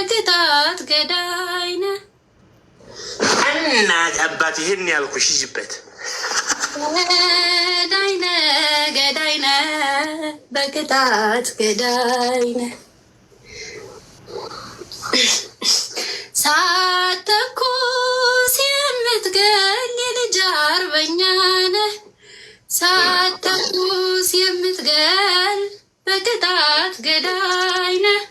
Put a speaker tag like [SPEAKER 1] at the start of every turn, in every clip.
[SPEAKER 1] በቅጣት ገዳይነ
[SPEAKER 2] እናት አባት ይሄን ያልኩሽ ይጅበት
[SPEAKER 1] ገዳይነ ገዳይነ በቅጣት ገዳይነ ሳትተኩስ የምትገል የልጅ አርበኛ ነህ። ሳትተኩስ የምትገል በቅጣት ገዳይ ነህ።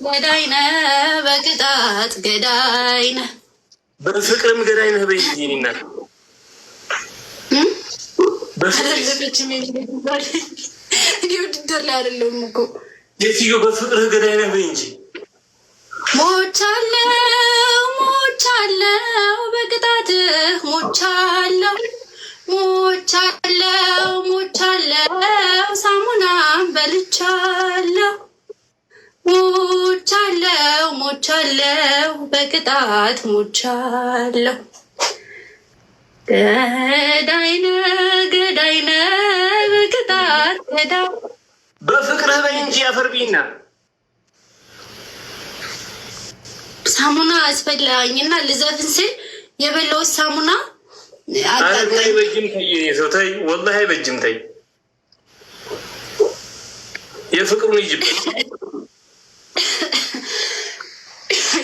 [SPEAKER 1] ገዳይ ነህ በቅጣት ገዳይ ነህ።
[SPEAKER 2] በፍቅርም ገዳይ ነህ። በይዚኒና
[SPEAKER 1] እኔ ውድድር ላይ አይደለሁም እኮ
[SPEAKER 2] የትዮ በፍቅርህ ገዳይ ነህ በይ እንጂ
[SPEAKER 1] ሞቻለሁ ሞቻለሁ በቅጣትህ ሞቻለሁ ሞቻለሁ ሞቻለሁ ሳሙናም በልቻለሁ ሞቻለሁ ሞቻለሁ በቅጣት ሞቻለሁ። ገዳይነ ገዳይነ በቅጣት ገዳይ
[SPEAKER 2] በፍቅርህ በይ እንጂ አፈርቢና
[SPEAKER 1] ሳሙና አስፈላኝና ልዘፍን ስል የበላሁት ሳሙና
[SPEAKER 2] አይበጅም። ተይ ሰው ተይ፣ ወላሂ አይበጅም። ተይ የፍቅሩን ይጅብ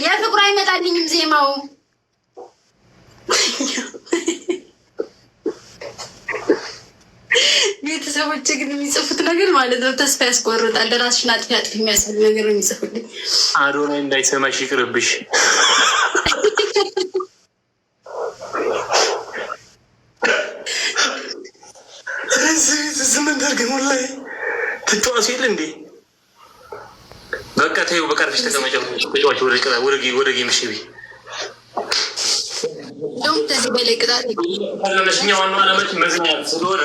[SPEAKER 1] የፍቅሩ አይመጣልኝም ዜማው። ቤተሰቦች ግን የሚጽፉት ነገር ማለት ነው ተስፋ ያስቆርጣል። ለራስሽን አጥፊ አጥፊ የሚያሳል ነገር ነው የሚጽፉልኝ።
[SPEAKER 2] አዶናይ እንዳይሰማሽ ይቅርብሽ። ዝምንደርግን ላይ ትጫዋች የለ እንዴ? በቃ ተይው፣ በቀርፍሽ ተቀመጫው ተጫዋች ወደ ጌምሽ ቢ
[SPEAKER 1] ተዚህ በላይ ቅጣት
[SPEAKER 2] ለመሽኛ ዋና አለመች መዝናት ስለሆነ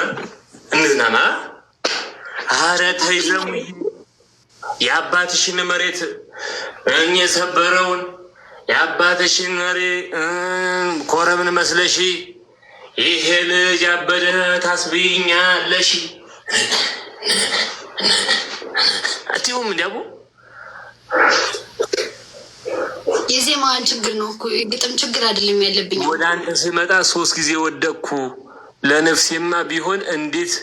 [SPEAKER 2] እንዝናና። አረ ተይ ዘሙዬ፣ የአባትሽን መሬት የሰበረውን የአባትሽን መሬት ኮረምን መስለሽ ይሄ ልጅ አበደ ታስብኛለሽ። አትይውም እንዲያቡ
[SPEAKER 1] የዜማዋን ችግር ነው እኮ ግጥም ችግር አይደለም ያለብኝ።
[SPEAKER 2] ወደ አንተ ስመጣ 3 ጊዜ ወደኩ ለነፍሴማ ቢሆን እንዴት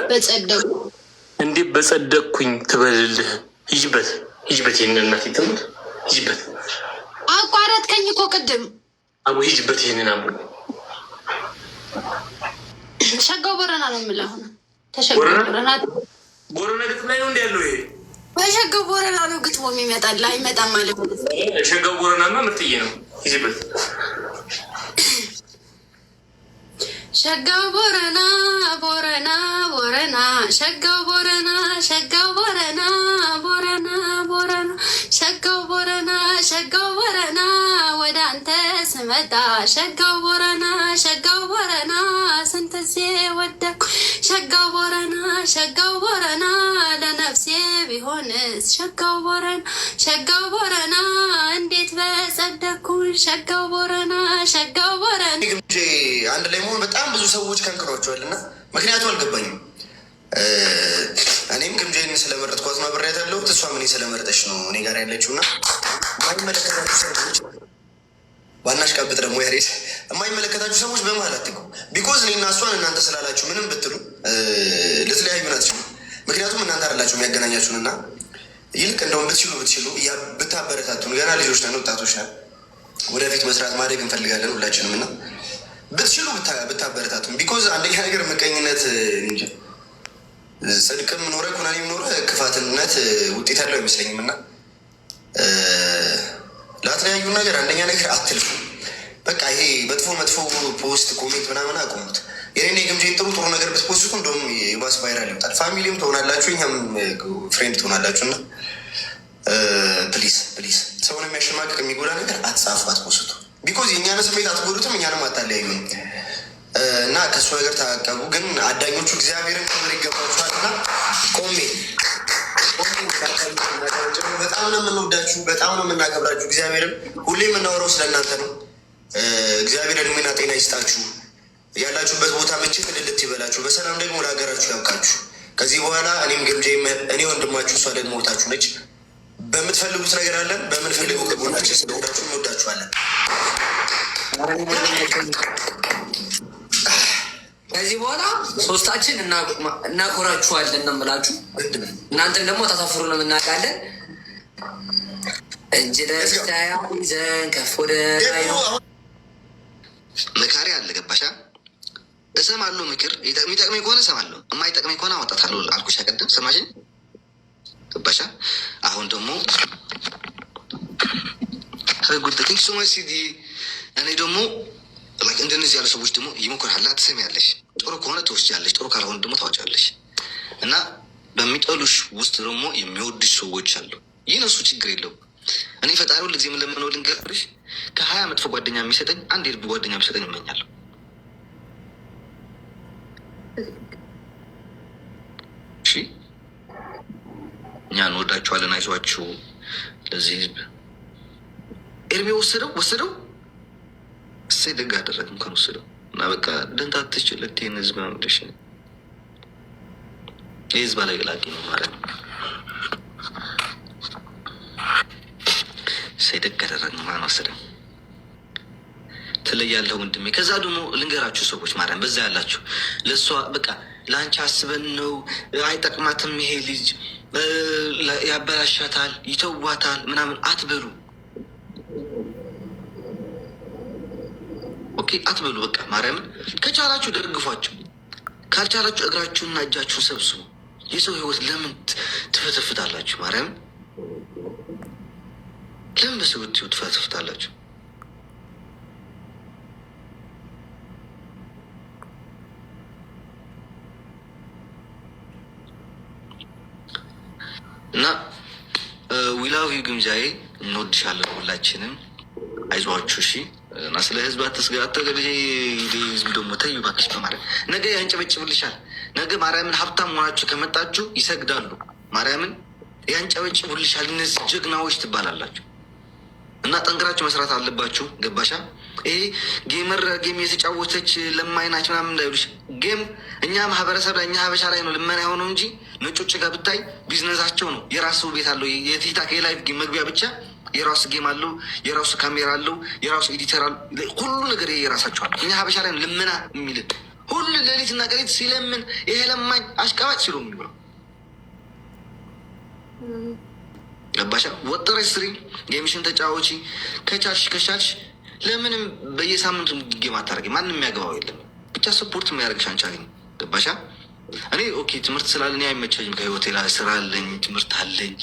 [SPEAKER 1] በጸደቁ
[SPEAKER 2] እንዴት በጸደቅኩኝ ትበልልህ። ይጅበት ይጅበት ይህንን እናት ትሙት ይጅበት።
[SPEAKER 1] አቋረጥከኝ እኮ ቅድም
[SPEAKER 2] አቡ ይጅበት ይህንን አቡ
[SPEAKER 1] ሸጋው ቦረና ነው የምልህ። አሁን ተሸጋው ቦረና
[SPEAKER 2] ግጥም ላይ ነው እንዲ ያለው። ይሄ
[SPEAKER 1] በሸጋው ቦረና ነው ግጥሞ የሚመጣል አይመጣም ማለት ነው።
[SPEAKER 2] ሸጋው ቦረናማ ምርጥዬ ነው። ይጅበት
[SPEAKER 1] ሸጋው ቦረና ቦረና ቦረና ሸጋው ቦረና ሸጋው ቦረና ቦረና ቦረና ሸጋው ቦረና ሸጋው ቦረና ወደ አንተ ስመጣ ሸጋው ቦረና ሸጋው ቦረና ስንት ጊዜ ወደኩ ሸጋው ቦረና ሸጋው ቦረና ለነፍሴ ቢሆንስ ሸጋው ቦረና ሸጋው ቦረና እንዴት በጸደኩ ሸጋው ቦረና ሸጋው ቦረና።
[SPEAKER 3] አንድ ላይ መሆን በጣም ብዙ ሰዎች ከንክሯቸዋል እና ምክንያቱ አልገባኝም። እኔም ግምጄን ስለመረጥኳት ነው አብሬያት ያለሁት። እሷ ምን ስለመረጠች ነው እኔ ጋር ያለችው እና የማይመለከታችሁ ሰዎች ዋናሽ ቀብጥ ደግሞ ያሬድ የማይመለከታችሁ ሰዎች በመሀል አትግቡ። ቢኮዝ እኔና እሷን እናንተ ስላላችሁ ምንም ብትሉ ልትለያዩን አትችሉ። ምክንያቱም እናንተ አይደላችሁ የሚያገናኛችሁን እና ይልቅ እንደውም ብትችሉ ብታበረታቱን። ገና ልጆች ነን፣ ወጣቶች ነን። ወደፊት መስራት ማደግ እንፈልጋለን ሁላችንም እና ብትችሉ ብታበረታቱን። ቢኮዝ አንደኛ ነገር ምቀኝነት እንጂ ጽድቅም ኖረ ኩነኔም ኖረ ክፋትነት ውጤት ያለው አይመስለኝም እና ላትለያዩ ነገር አንደኛ ነገር አትልፉ። በቃ ይሄ መጥፎ ፖስት ኮሜንት ምናምን አቁሙት። የኔ ግምጄን ጥሩ ነገር ብትፖስቱ እንደውም የባስ ቫይራል ይወጣል። ፋሚሊም ትሆናላችሁ፣ እኛም ፍሬንድ ትሆናላችሁ እና ፕሊዝ ሰውን የሚያሸማቅቅ የሚጎዳ ነገር አትጻፉ፣ አትፖስቱ። ቢኮዝ የእኛን ስሜት አትጎዱትም፣ እኛንም አታለያዩም እና ከእሱ ነገር ታቀቡ። ግን አዳኞቹ እግዚአብሔርን ክብር ይገባችኋል እና ቆሜ በጣም ነው የምንወዳችሁ፣ በጣም ነው የምናከብራችሁ። እግዚአብሔርን ሁሌ የምናወራው ስለ እናንተ ነው። እግዚአብሔር እድሜና ጤና ይስጣችሁ፣ ያላችሁበት ቦታ ምች ምልልት ይበላችሁ፣ በሰላም ደግሞ ለሀገራችሁ ያብቃችሁ። ከዚህ በኋላ እኔም ግምጄ እኔ ወንድማችሁ፣ እሷ ደግሞ ወታችሁ ነች። በምትፈልጉት ነገር አለን። በምንፈልገው ከጎናችን ስለሆናችሁ እንወዳችኋለን።
[SPEAKER 4] ከዚህ በኋላ ሶስታችን እናኮራችኋለን ነው የምላችሁ። እናንተን ደግሞ ታሳፍሩንም እናውቃለን። እጅ ለስታያ ይዘን ከፍ ወደ ላይ ነው።
[SPEAKER 3] መካሪ አለ ገባሻ? እሰማለሁ ምክር የሚጠቅመኝ ከሆነ እሰማለሁ፣ የማይጠቅመኝ ከሆነ አወጣታለሁ አልኩሽ ቅድም። ሰማሽኝ? ገባሻ? አሁን ደግሞ ጉልተኪንግ ሶማች ሲዲ እኔ ደግሞ እንደነዚህ ያሉ ሰዎች ደግሞ ይሞክርሃላ፣ ትሰሚያለሽ። ጥሩ ከሆነ ትወስጃለሽ፣ ጥሩ ካልሆነ ደግሞ ታወጫለሽ። እና በሚጠሉሽ ውስጥ ደግሞ የሚወዱሽ ሰዎች አሉ። ይህ ነሱ ችግር የለውም። እኔ ፈጣሪ ሁል ጊዜ የምለምነው ልንገርሽ፣ ከ20 መጥፎ ጓደኛ የሚሰጠኝ አንድ የልብ ጓደኛ የሚሰጠኝ እመኛለሁ። እሺ እኛ እንወዳችኋለን፣ አይዟችሁ። ለዚህ ህዝብ ኤርሜ ወሰደው እሰይ ደግ አደረግ እንኳን ወሰደው እና በቃ ደንታ ትችለት ይህን ህዝብ መምደሽ የህዝብ አለቅላቂ ነው ማለት ነው። እሰይ ደግ አደረግ ማን ወሰደው ትለያለህ ወንድሜ። ከዛ ደግሞ ልንገራችሁ ሰዎች ማርያም በዛ ያላችሁ ለእሷ በቃ ለአንቺ አስበን ነው፣ አይጠቅማትም ይሄ ልጅ ያበላሻታል፣ ይተዋታል ምናምን አትበሉ። ኦኬ አትበሉ። በቃ ማርያምን ከቻላችሁ ደግፏቸው፣ ካልቻላችሁ እግራችሁንና እጃችሁን ሰብስቡ። የሰው ህይወት ለምን ትፈተፍታላችሁ? ማርያምን ለምን በሰው ህይወት ትፈተፍታላችሁ? እና ዊላዊ ግምጃዬ እንወድሻለን ሁላችንም፣ አይዟችሁ እሺ። እና ስለ ህዝብ አተገዜ ህዝብ ደግሞ ተዩ እባክሽ በማለት ነገ ያንጨበጭብልሻል። ነገ ማርያምን ሀብታም ሆናችሁ ከመጣችሁ ይሰግዳሉ፣ ማርያምን ያንጨበጭቡልሻል። እነዚህ ጀግናዎች ትባላላችሁ። እና ጠንክራችሁ መስራት አለባችሁ። ገባሻ? ይሄ ጌም የተጫወተች ለማይናች ምናምን እንዳይሉሽ። ጌም እኛ ማህበረሰብ ላይ እኛ ሀበሻ ላይ ነው ልመና የሆነው እንጂ ነጮች ጋር ብታይ ቢዝነሳቸው ነው። የራሱ ቤት አለው፣ የቲክታክ የላይቭ ጌም መግቢያ ብቻ የራሱ ጌም አለው፣ የራሱ ካሜራ አለው፣ የራሱ ኤዲተር አለው፣ ሁሉ ነገር የራሳቸዋል። እኛ ሀበሻ ላይ ነው ልመና የሚል ሁሉ ሌሊትና ቀሊት ሲለምን ይሄ ለማኝ አሽቃባጭ ሲሉ የሚብለው ገባሻ? ወጠረች ስሪ፣ ጌምሽን ተጫወቺ። ከቻልሽ ለምንም በየሳምንቱ ጌም አታደርጊ። ማንም የሚያገባው የለም። ብቻ ሰፖርት የሚያደርግሽ አንቺ አገኝ። ገባሻ? እኔ ኦኬ ትምህርት ስላለኝ አይመቸኝም። ከህይወቴ ላይ ስራ አለኝ፣ ትምህርት አለኝ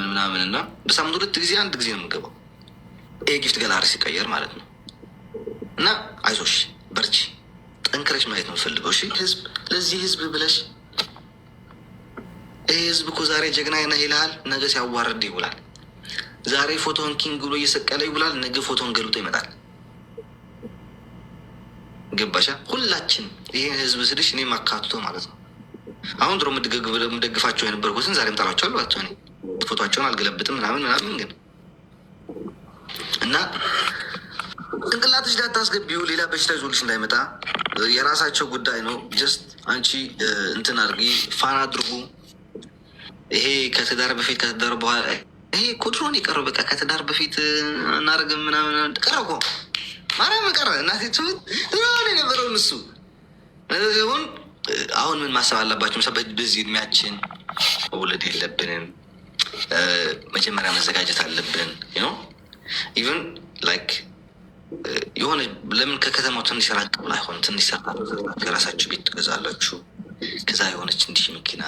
[SPEAKER 3] ምናምን እና በሳምንት 2 ጊዜ 1 ጊዜ ነው የምገባው። ጊፍት ገላሪ ሲቀየር ማለት ነው። እና አይዞሽ በርቺ፣ ጠንክረሽ ማየት ነው ፈልገው። እሺ ህዝብ፣ ለዚህ ህዝብ ብለሽ ይህ ህዝብ እኮ ዛሬ ጀግና ነህ ይልሃል፣ ነገ ሲያዋርድ ይውላል። ዛሬ ፎቶን ኪንግ ብሎ እየሰቀለ ይውላል፣ ነገ ፎቶን ገልጦ ይመጣል። ገባሻ? ሁላችን ይህን ህዝብ ስልሽ እኔ ማካትቶ ማለት ነው። አሁን ድሮ የምደግፋቸው የነበርኩትን ዛሬም ጠላቸው አሏቸው። እኔ ፎቶቸውን አልገለብጥም ምናምን ግን እና ጭንቅላትሽ ላይ አታስገቢው፣ ሌላ በሽታ ይዞልሽ እንዳይመጣ። የራሳቸው ጉዳይ ነው። ጀስት አንቺ እንትን አድርጊ፣ ፋን አድርጉ። ይሄ ከትዳር በፊት ከትዳር በኋላ ይሄ ኮድሮን የቀረው በቃ ከትዳር በፊት እናደርግም ምናምን ቀረ እኮ ማርያም ቀረ። እናቴቱ የነበረውን እሱ ሲሆን አሁን ምን ማሰብ አለባቸው? በዚህ እድሜያችን መውለድ የለብንም። መጀመሪያ መዘጋጀት አለብን። ኢቨን ላይክ የሆነ ለምን ከከተማው ትንሽ ራቅ ብላ አይሆን ትንሽ ሰርታ የራሳችሁ ቤት ትገዛላችሁ። ከዛ የሆነች እንዲህ መኪና፣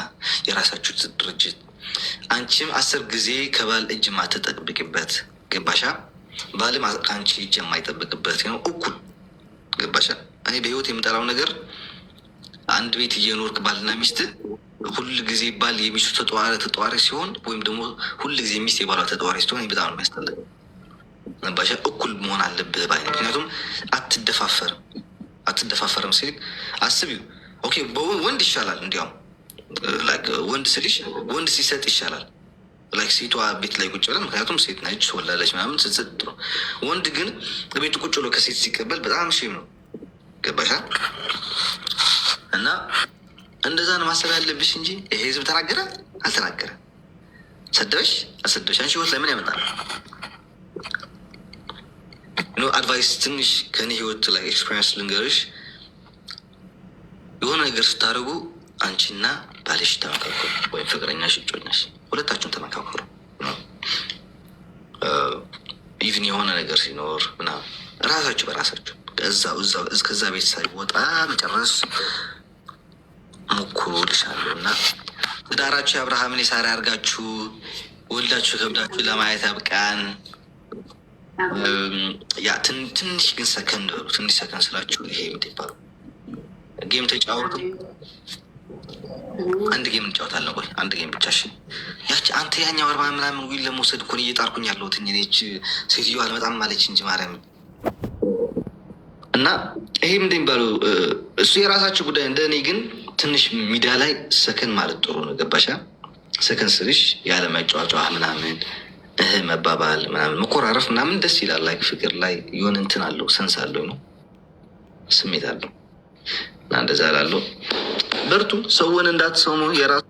[SPEAKER 3] የራሳችሁ ድርጅት። አንቺም 10 ጊዜ ከባል እጅ ማትጠብቅበት ገባሻ? ባልም ከአንቺ እጅ የማይጠብቅበት ነው እኩል ገባሻ? እኔ በህይወት የምጠላው ነገር አንድ ቤት እየኖርክ ባልና ሚስት ሁል ጊዜ ባል የሚስቱ ተጠዋሪ ሲሆን ወይም ደግሞ ሁል ጊዜ ሚስት የባሏ ተጠዋሪ ሲሆን በጣም ነው የሚያስጠላኝ። ገባሻ? እኩል መሆን አለብህ ባይ። ምክንያቱም አትደፋፈርም ሲል አስቢው። ኦኬ ወንድ ይሻላል፣ እንዲያውም ወንድ ስልሽ ወንድ ሲሰጥ ይሻላል። ሴቷ ቤት ላይ ቁጭ ብለን፣ ምክንያቱም ሴት ነች ወላለች ምናምን ስትሰጥ ነው። ወንድ ግን ቤቱ ቁጭ ብሎ ከሴት ሲቀበል በጣም ሼም ነው። ገባሻ? እና እንደዛ ነው ማሰብ ያለብሽ እንጂ ይሄ ህዝብ ተናገረ አልተናገረ ሰደበሽ አሰደበሽ አንቺ ህይወት ላይ ምን ያመጣል? አድቫይስ ትንሽ ከኔ ህይወት ላይ ኤክስፔሪንስ ልንገርሽ። የሆነ ነገር ስታደርጉ አንቺና ባልሽ ተመካከሩ፣ ወይም ፍቅረኛሽ፣ እጮኛሽ ሁለታችሁን ተመካከሩ። ኢቭን የሆነ ነገር ሲኖር ምናምን ራሳችሁ በራሳችሁ ከዛ ቤት ሳይወጣ መጨረስ ሞክሩ ልሻለሁ። እና ትዳራችሁ የአብርሃምን የሳራ ያርጋችሁ፣ ወልዳችሁ ከብዳችሁ ለማየት ያብቃን። ያ ትንሽ ግን ሰከንድ በሉ። ትንሽ ሰከንድ ስላችሁ ይሄ የምትባሉ ጌም ተጫወቱ። አንድ ጌም እንጫወታለን። ቆይ አንድ ጌም ብቻሽ። ያቺ አንተ ያኛው አርባ ምናምን ዊል ለመውሰድ እኮ እየጣርኩኝ ያለሁት እኔች ሴትዮዋ አልመጣም ማለች እንጂ ማርያም። እና ይሄ ምንድን የሚባሉ እሱ የራሳችሁ ጉዳይ። እንደ እኔ ግን ትንሽ ሚዲያ ላይ ሰከን ማለት ጥሩ ነው። ገባሻ? ሰከን ስልሽ ያለ መጫዋጫዋ ምናምን መባባል ምናምን መኮራረፍ ምናምን ደስ ይላል። ላይ ፍቅር ላይ የሆነ እንትን አለው፣ ሰንስ አለው ነው ስሜት አለው። እና እንደዛ ላለው በርቱ። ሰውን እንዳትሰሙ፣ የራሱ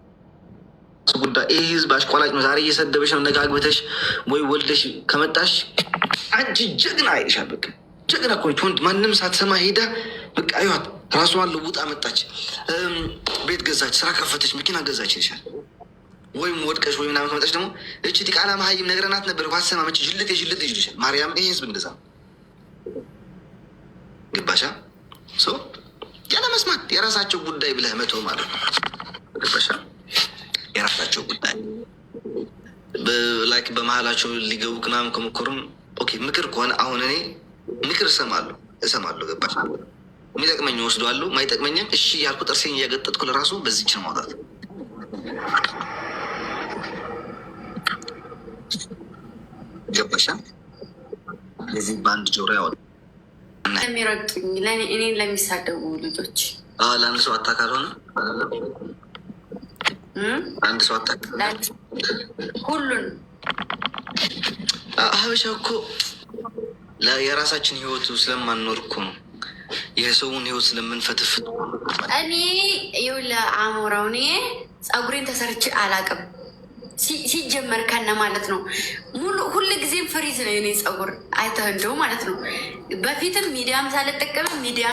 [SPEAKER 3] ጉዳይ። ይህ ህዝብ አሽቋላጭ ነው። ዛሬ እየሰደበሽ ነው፣ ነገ አግብተሽ ወይ ወልደሽ ከመጣሽ አንቺ ጀግና አይልሻል። በቃ ጀግና እኮ ነች። ወንድ ማንም ሳትሰማ ሄዳ በቃ ይዋት ራሷን ለውጣ መጣች፣ ቤት ገዛች፣ ስራ ከፈተች፣ መኪና ገዛች ይልሻል። ወይም ወድቀሽ ወይ ምናምን ከመጣች ደግሞ እቺ ዲቃላ መሀይም ነግረናት ነበር ባሰማ መች ጅልጥ ይልሻል። ማርያም ይህ ህዝብ እንደዛ ግባሻ ሰው ያለ መስማት የራሳቸው ጉዳይ ብለህ መተው ማለት ነው። ግባሻ የራሳቸው ጉዳይ ላይክ በመሀላቸው ሊገቡ ምናምን ከሞከሩም ኦኬ። ምክር ከሆነ አሁን እኔ ምክር እሰማለሁ። ገባሽ? የሚጠቅመኝ ወስደዋለሁ፣ ማይጠቅመኝም እሺ ያልኩ ጥርሴን እያገጠጥኩ ለራሱ በዚችን ማውጣት ገባሻ? ለዚህ በአንድ ጆሮ ያወጣ
[SPEAKER 1] የሚረግጡኝ እኔን ለሚሳደቡ ልጆች
[SPEAKER 3] ለአንድ ሰው አታካል ሆነ አንድ ሰው አታካል
[SPEAKER 1] ሁሉን
[SPEAKER 3] ሀበሻ እኮ የራሳችን ህይወቱ ስለማንኖር እኮ ነው። የሰውን ህይወት ስለምንፈትፍት
[SPEAKER 1] እኔ ይኸውልህ አሞራው እኔ ፀጉሬን ተሰርቼ አላውቅም። ሲጀመር ከነ ማለት ነው ሙሉ ሁሉ ጊዜም ፍሪዝ ነው የኔ ፀጉር አይተህ እንደው ማለት ነው። በፊትም ሚዲያም ሳልጠቀም ሚዲያ